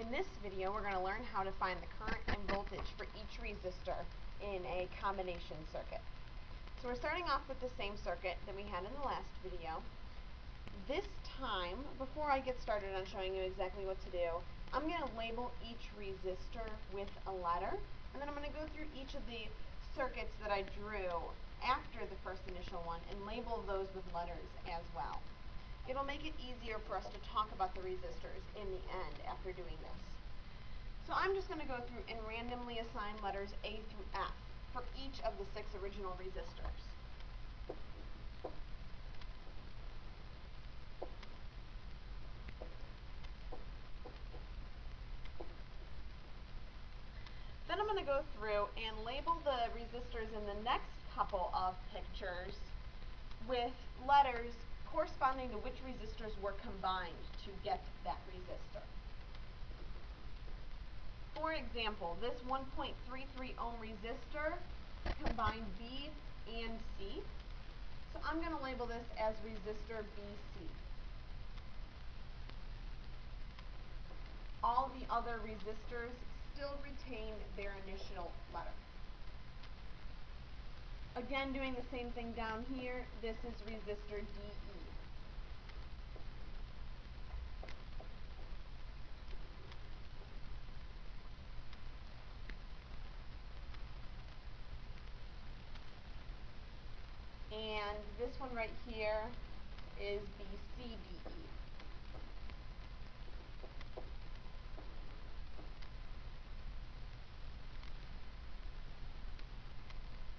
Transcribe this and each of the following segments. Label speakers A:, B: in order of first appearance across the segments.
A: In this video, we're going to learn how to find the current and voltage for each resistor in a combination circuit. So we're starting off with the same circuit that we had in the last video. This time, before I get started on showing you exactly what to do, I'm going to label each resistor with a letter, and then I'm going to go through each of the circuits that I drew after the first initial one and label those with letters as well. It'll make it easier for us to talk about the resistors in the end after doing this. So I'm just going to go through and randomly assign letters A through F for each of the 6 original resistors. Then I'm going to go through and label the resistors in the next couple of pictures with letters corresponding to which resistors were combined to get that resistor. For example, this 1.33 ohm resistor combined B and C. So I'm going to label this as resistor BC. All the other resistors still retain their initial letter. Again, doing the same thing down here, this is resistor DE. And this one right here is BCDE.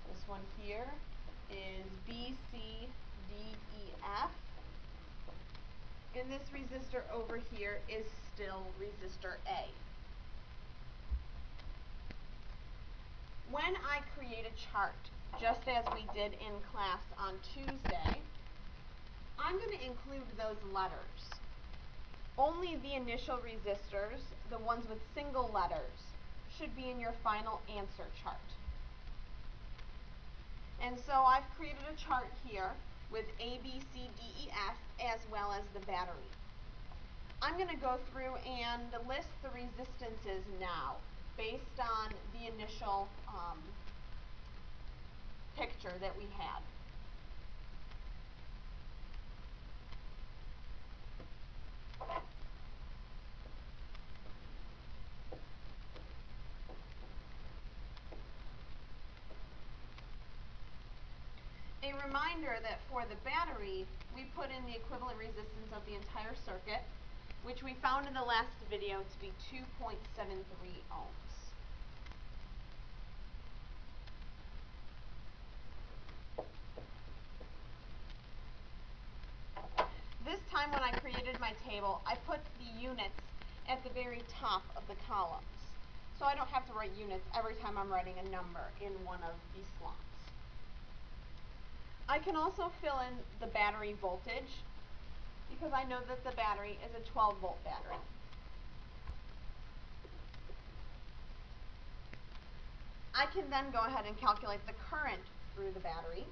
A: This one here is BCDEF. And this resistor over here is still resistor A. When I create a chart, just as we did in class on Tuesday, I'm going to include those letters. Only the initial resistors, the ones with single letters, should be in your final answer chart. And so I've created a chart here with A, B, C, D, E, F, as well as the battery. I'm going to go through and list the resistances now based on the initial picture that we had. A reminder that for the battery, we put in the equivalent resistance of the entire circuit, which we found in the last video to be 2.73 ohms. This time when I created my table, I put the units at the very top of the columns. So I don't have to write units every time I'm writing a number in one of these slots. I can also fill in the battery voltage because I know that the battery is a 12-volt battery. I can then go ahead and calculate the current through the battery.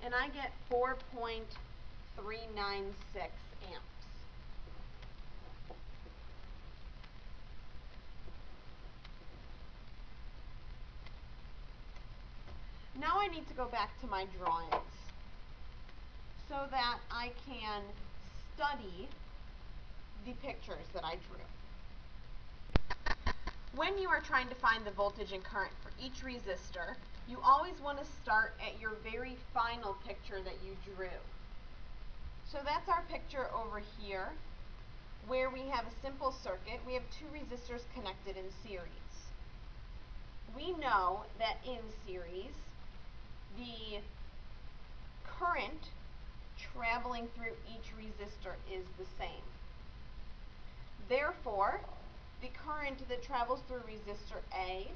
A: And I get 4.396 amps. Now I need to go back to my drawings so that I can study the pictures that I drew. When you are trying to find the voltage and current for each resistor, you always want to start at your very final picture that you drew. So that's our picture over here, where we have a simple circuit. We have 2 resistors connected in series. We know that in series, the current traveling through each resistor is the same. Therefore, the current that travels through resistor A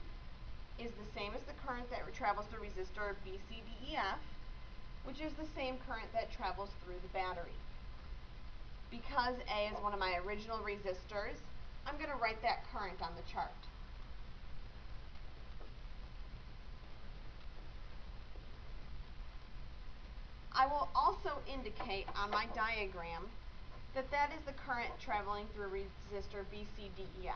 A: is the same as the current that travels through resistor BCDEF, which is the same current that travels through the battery. Because A is one of my original resistors, I'm going to write that current on the chart. I will also indicate on my diagram that that is the current traveling through resistor BCDEF.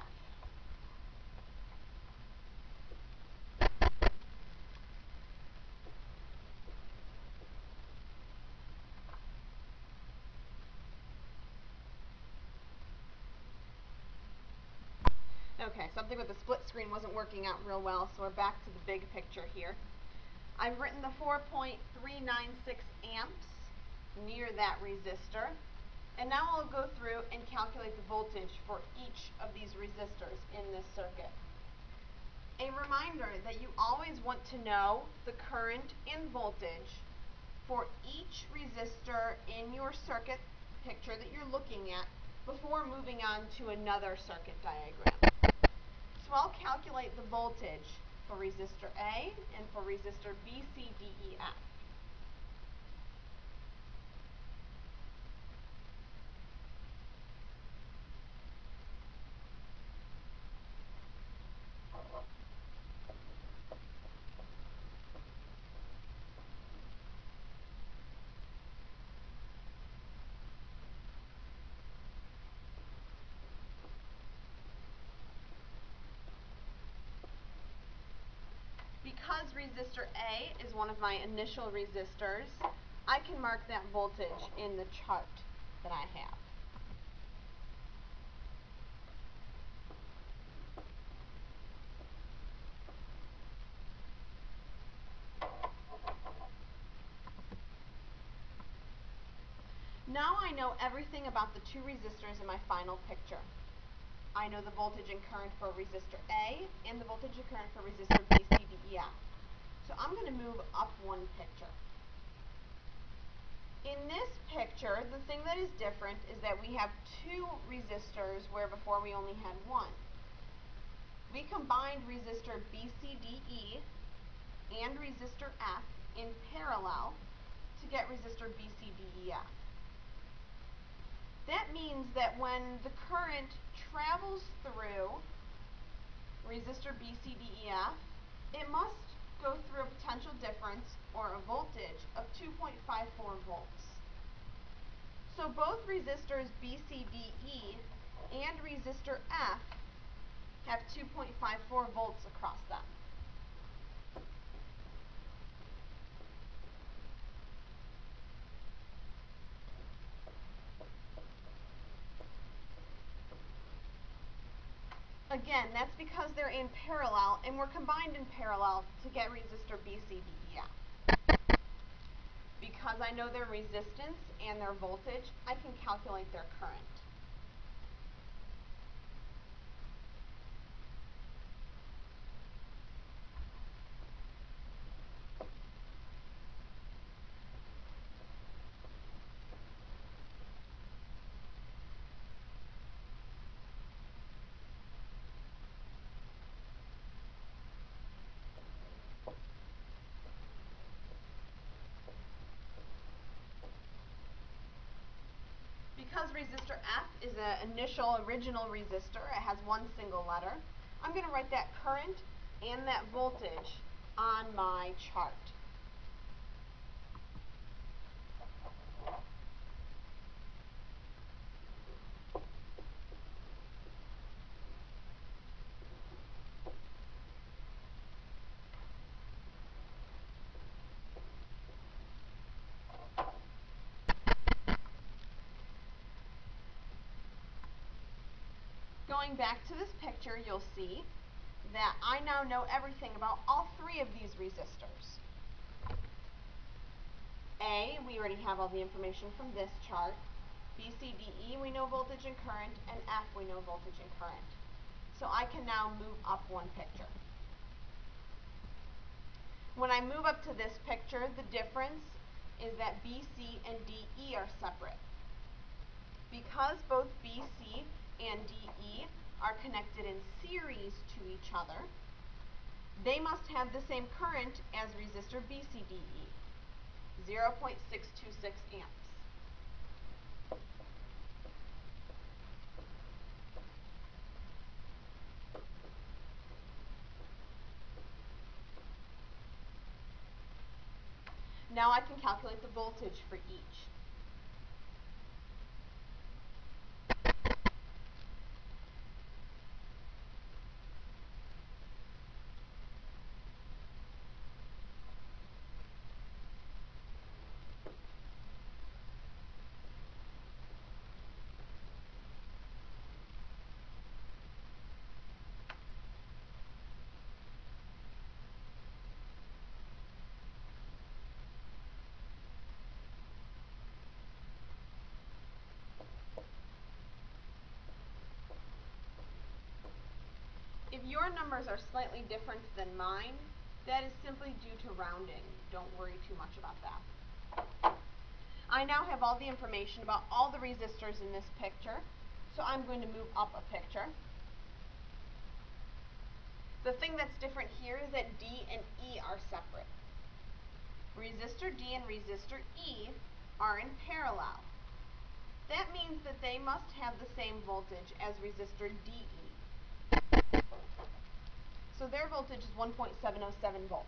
A: Okay, something with the split screen wasn't working out real well, so we're back to the big picture here. I've written the 4.396 amps near that resistor, and now I'll go through and calculate the voltage for each of these resistors in this circuit. A reminder that you always want to know the current and voltage for each resistor in your circuit picture that you're looking at before moving on to another circuit diagram. So I'll calculate the voltage for resistor A and for resistor BCDEF. Because resistor A is one of my initial resistors, I can mark that voltage in the chart that I have. Now I know everything about the two resistors in my final picture. I know the voltage and current for resistor A and the voltage and current for resistor BCDEF. So I'm going to move up one picture. In this picture, the thing that is different is that we have two resistors where before we only had one. We combined resistor BCDE and resistor F in parallel to get resistor BCDEF. That means that when the current travels through resistor BCDEF, it must go through a potential difference, or a voltage, of 2.54 volts. So both resistors BCDE and resistor F have 2.54 volts across them. Again, that's because they're in parallel, and we're combined in parallel to get resistor BCDEF. Because I know their resistance and their voltage, I can calculate their current. Because resistor F is an initial original resistor, it has one single letter, I'm going to write that current and that voltage on my chart. Going back to this picture, you'll see that I now know everything about all three of these resistors. A, we already have all the information from this chart. B, C, D, E, we know voltage and current, and F, we know voltage and current. So I can now move up one picture. When I move up to this picture, the difference is that B, C, and D, E are separate. Because both B, C, and DE are connected in series to each other, they must have the same current as resistor BCDE, 0.626 amps. Now I can calculate the voltage for each. If your numbers are slightly different than mine, that is simply due to rounding. Don't worry too much about that. I now have all the information about all the resistors in this picture, so I'm going to move up a picture. The thing that's different here is that D and E are separate. Resistor D and resistor E are in parallel. That means that they must have the same voltage as resistor DE. So their voltage is 1.707 volts.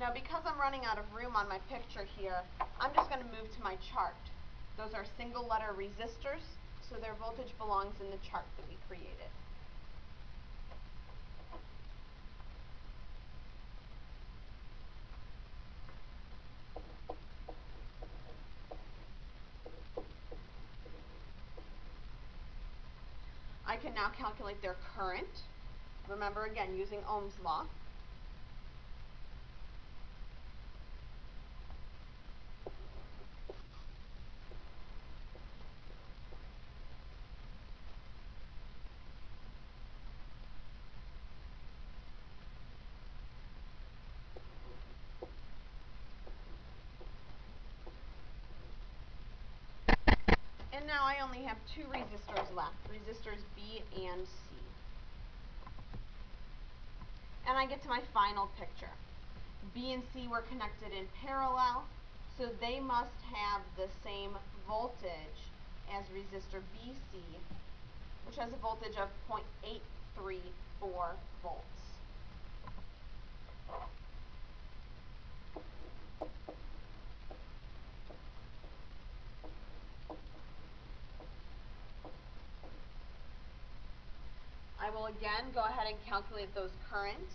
A: Now because I'm running out of room on my picture here, I'm just going to move to my chart. Those are single letter resistors, so their voltage belongs in the chart that we created. I can now calculate their current. Remember, again, using Ohm's law. And now I only have two resistors left, resistors B and C. And I get to my final picture. B and C were connected in parallel, so they must have the same voltage as resistor BC, which has a voltage of 0.834 volts. I will again go ahead and calculate those currents.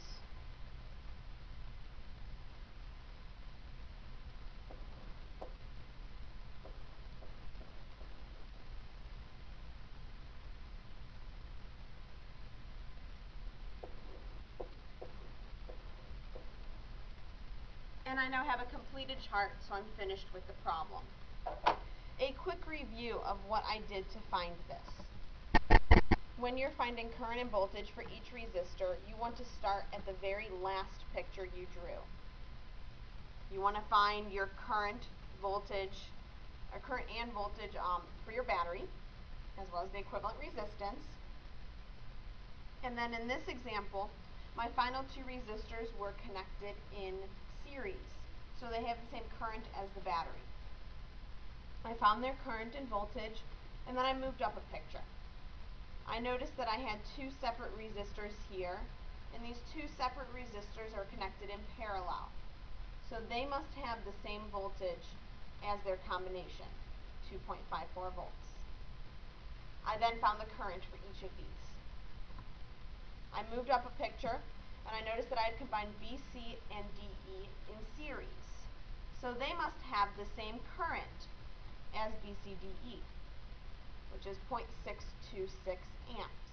A: And I now have a completed chart, so I'm finished with the problem. A quick review of what I did to find this. When you're finding current and voltage for each resistor, you want to start at the very last picture you drew. You want to find your current and voltage for your battery, as well as the equivalent resistance. And then in this example, my final two resistors were connected in series, so they have the same current as the battery. I found their current and voltage, and then I moved up a picture. I noticed that I had two separate resistors here, and these two separate resistors are connected in parallel. So they must have the same voltage as their combination, 2.54 volts. I then found the current for each of these. I moved up a picture, and I noticed that I had combined BC and DE in series. So they must have the same current as BCDE, which is 0.626 amps.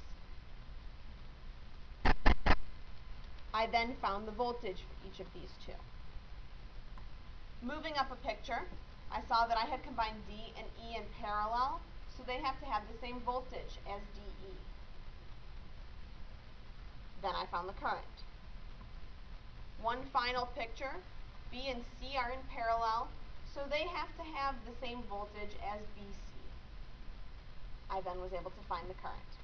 A: I then found the voltage for each of these two. Moving up a picture, I saw that I had combined D and E in parallel, so they have to have the same voltage as DE. Then I found the current. One final picture, B and C are in parallel, so they have to have the same voltage as BC. I then was able to find the current.